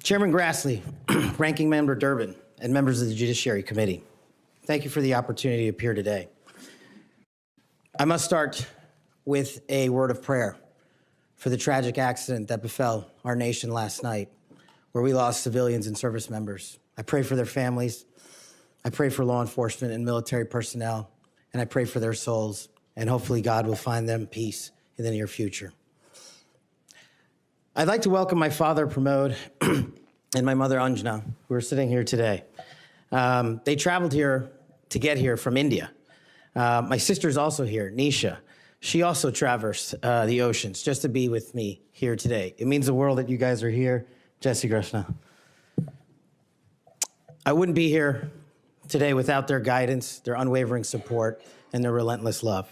Chairman Grassley, Ranking Member Durbin, and members of the Judiciary Committee, thank you for the opportunity to appear today. I must start with a word of prayer for the tragic accident that befell our nation last night, where we lost civilians and service members. I pray for their families. I pray for law enforcement and military personnel, and I pray for their souls, and hopefully God will find them peace in the near future. I'd like to welcome my father, Pramod, and my mother, Anjana, who are sitting here today. They traveled here to get here from India. My sister's also here, Nisha. She also traversed the oceans just to be with me here today. It means the world that you guys are here. Jesse Krishna. I wouldn't be here today without their guidance, their unwavering support, and their relentless love.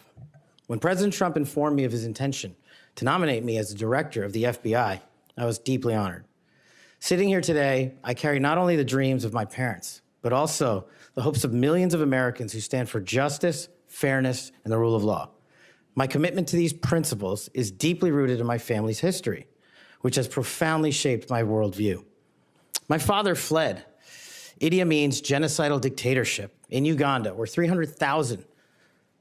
When President Trump informed me of his intention to nominate me as the director of the FBI, I was deeply honored. Sitting here today, I carry not only the dreams of my parents, but also the hopes of millions of Americans who stand for justice, fairness, and the rule of law. My commitment to these principles is deeply rooted in my family's history, which has profoundly shaped my worldview. My father fled Idi Amin's genocidal dictatorship in Uganda, where 300,000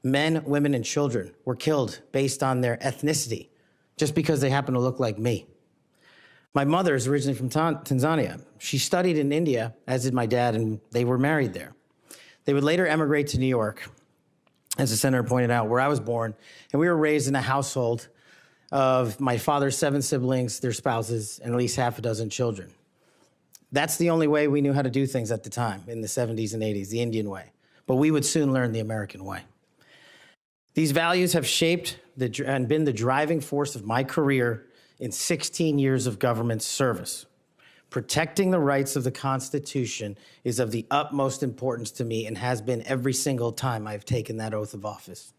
men, women, and children were killed based on their ethnicity, just because they happen to look like me. My mother is originally from Tanzania. She studied in India, as did my dad, and they were married there. They would later emigrate to New York, as the senator pointed out, where I was born, and we were raised in a household of my father's 7 siblings, their spouses, and at least half a dozen children. That's the only way we knew how to do things at the time, in the 70s and 80s, the Indian way. But we would soon learn the American way. These values have shaped and been the driving force of my career in 16 years of government service. Protecting the rights of the Constitution is of the utmost importance to me and has been every single time I've taken that oath of office.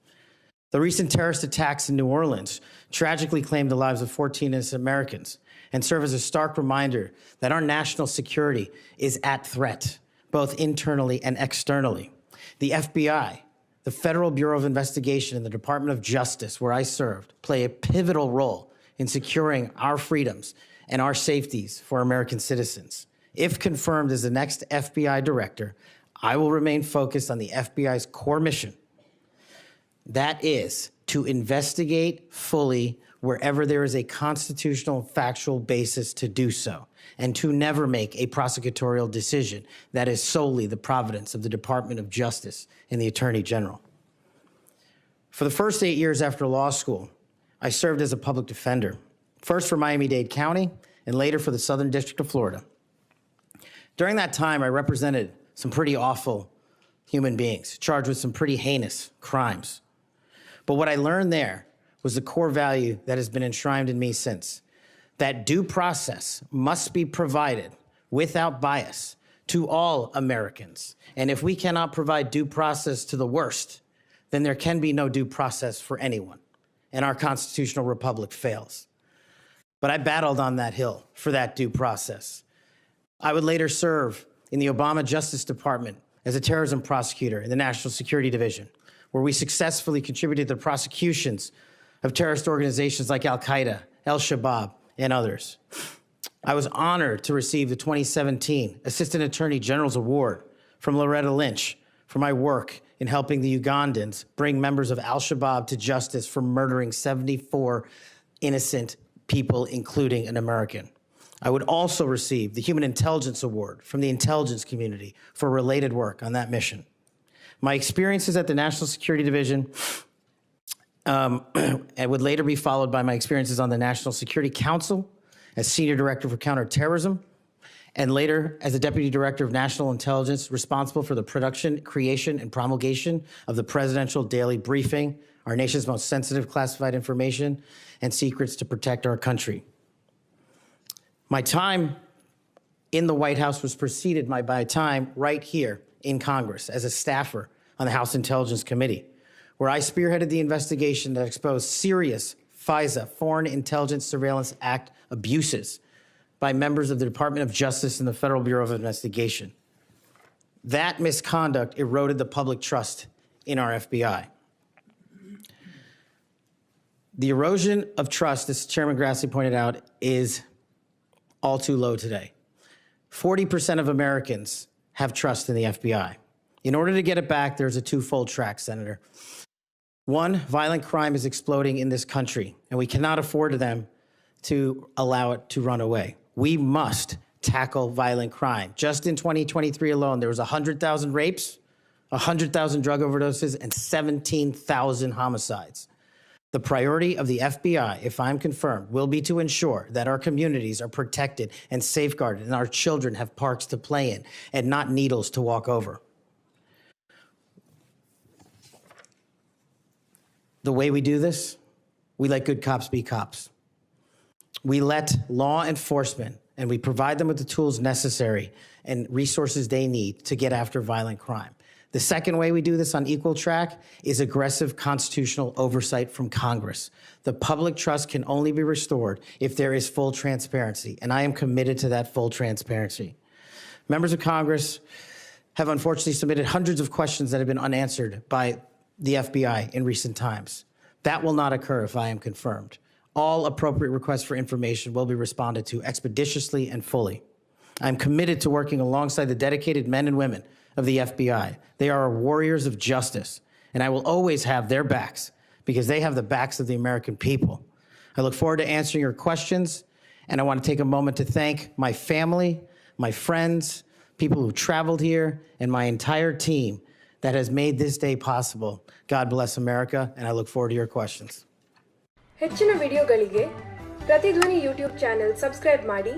The recent terrorist attacks in New Orleans tragically claimed the lives of 14 innocent Americans and serve as a stark reminder that our national security is at threat, both internally and externally. The FBI, the Federal Bureau of Investigation, and the Department of Justice, where I served, play a pivotal role in securing our freedoms and our safeties for American citizens. If confirmed as the next FBI director, I will remain focused on the FBI's core mission. That is to investigate fully wherever there is a constitutional factual basis to do so, and to never make a prosecutorial decision that is solely the providence of the Department of Justice and the Attorney General. For the first 8 years after law school, I served as a public defender, first for Miami-Dade County and later for the Southern District of Florida. During that time, I represented some pretty awful human beings, charged with some pretty heinous crimes. But what I learned there was the core value that has been enshrined in me since, that due process must be provided without bias to all Americans. And if we cannot provide due process to the worst, then there can be no due process for anyone, and our constitutional republic fails. But I battled on that hill for that due process. I would later serve in the Obama Justice Department as a terrorism prosecutor in the National Security Division, where we successfully contributed to the prosecutions of terrorist organizations like Al-Qaeda, Al-Shabaab, and others. I was honored to receive the 2017 Assistant Attorney General's Award from Loretta Lynch for my work in helping the Ugandans bring members of Al-Shabaab to justice for murdering 74 innocent people, including an American. I would also receive the Human Intelligence Award from the intelligence community for related work on that mission. My experiences at the National Security Division and would later be followed by my experiences on the National Security Council as Senior Director for Counterterrorism, and later as the Deputy Director of National Intelligence, responsible for the production, creation, and promulgation of the Presidential Daily Briefing, our nation's most sensitive classified information and secrets to protect our country. My time in the White House was preceded by my time right here in Congress as a staffer on the House Intelligence Committee, where I spearheaded the investigation that exposed serious FISA, Foreign Intelligence Surveillance Act, abuses by members of the Department of Justice and the Federal Bureau of Investigation. That misconduct eroded the public trust in our FBI. The erosion of trust, as Chairman Grassley pointed out, is all too low today. 40% of Americans have trust in the FBI. In order to get it back, there's a twofold track, Senator. One, violent crime is exploding in this country, and we cannot afford them to allow it to run away. We must tackle violent crime. Just in 2023 alone, there was 100,000 rapes, 100,000 drug overdoses, and 17,000 homicides. The priority of the FBI, if I'm confirmed, will be to ensure that our communities are protected and safeguarded and our children have parks to play in and not needles to walk over. The way we do this, we let good cops be cops. We let law enforcement and we provide them with the tools necessary and resources they need to get after violent crime. The second way we do this on equal track is aggressive constitutional oversight from Congress. The public trust can only be restored if there is full transparency, and I am committed to that full transparency. Members of Congress have unfortunately submitted hundreds of questions that have been unanswered by the FBI in recent times. That will not occur if I am confirmed. All appropriate requests for information will be responded to expeditiously and fully. I'm committed to working alongside the dedicated men and women of the FBI. They are warriors of justice, and I will always have their backs because they have the backs of the American people. I look forward to answering your questions, and I want to take a moment to thank my family, my friends, people who traveled here, and my entire team that has made this day possible. God bless America, and I look forward to your questions. ಹೆಚ್ಚಿನ ವಿಡಿಯೋಗಳಿಗೆ ಪ್ರತಿಧ್ವನಿ YouTube channel subscribe ಮಾಡಿ,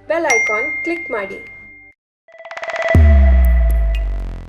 bell icon click ಮಾಡಿ.